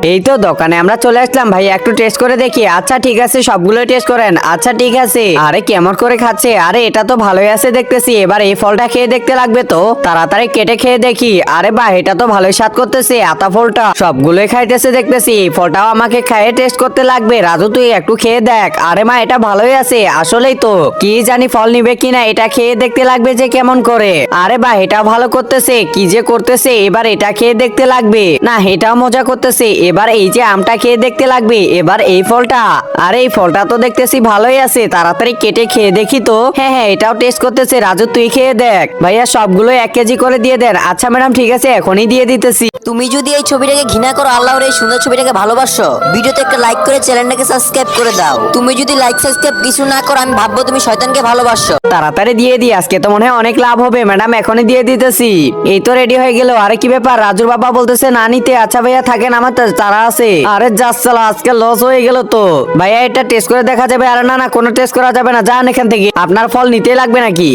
এই তো দোকানে আমরা চলে আসলাম ভাই, একটু টেস্ট করে দেখি। আচ্ছা ঠিক আছে, সবগুলো টেস্ট করেন। আচ্ছা ঠিক আছে। আরে কেমন করে খাচ্ছে? আরে এটা তো ভালোই আছে দেখতেছি। এবার এই ফলটা খেয়ে দেখতে লাগবে তো, তাড়াতাড়ি কেটে খেয়ে দেখি। আরে বাহ, এটা তো ভালোই স্বাদ করতেছে। আতা ফলটা সবগুলোই খাইতেছে দেখতেছি। এই ফলটাও আমাকে খাইয়ে টেস্ট করতে লাগবে। রাজু তুই একটু খেয়ে দেখ। আরে মা, এটা ভালোই আছে আসলেই তো। কি জানি ফল নিবে কিনা, এটা খেয়ে দেখতে লাগবে যে কেমন করে। আরে বাহ, এটা ভালো করতেছে। কি যে করতেছে, এবার এটা খেয়ে দেখতে লাগবে। না, এটাও মজা করতেছে। এবার এই যে আমটা খেয়ে দেখতে লাগবে। এবার এই ফলটা, আরে এই ফলটা তো দেখতেছি ভালোই আছে। তাড়াতাড়ি কেটে খেয়ে দেখি তো। হ্যাঁ হ্যাঁ, এটাও টেস্ট করতেছে। রাজু তুই খেয়ে দেখ। ভাইয়া সবগুলো 1 কেজি করে দিয়ে দেন। আচ্ছা ম্যাডাম ঠিক আছে, এখনই দিয়ে দিতেছি। তুমি যদি এই ছবিটাকে ঘৃণা করো, আল্লাহর এই সুন্দর ছবিটাকে ভালোবাসো, ভিডিওতে একটা লাইক করে চ্যানেলটাকে সাবস্ক্রাইব করে দাও। তুমি যদি লাইক সাবস্ক্রাইব কিছু না করো, আমি ভাববো তুমি শয়তানকে ভালোবাসো। তাড়াতাড়ি দিয়ে দি, আজকে তো মনে হয় অনেক লাভ হবে। ম্যাডাম এখনই দিয়ে দিতেছি। এই তো রেডি হয়ে গেল। আরে কি ব্যাপার, রাজুর বাবা বলতেছে না নিতে। আচ্ছা ভাইয়া থাকেন, আমার তারা আছে। আরে যাস চালা, আজকে লস হয়ে গেল তো। ভাইয়া এটা টেস্ট করে দেখা যাবে? আরে না না, কোনো টেস্ট করা যাবে না, যান এখান থেকে। আপনার ফল নিতে লাগবে নাকি?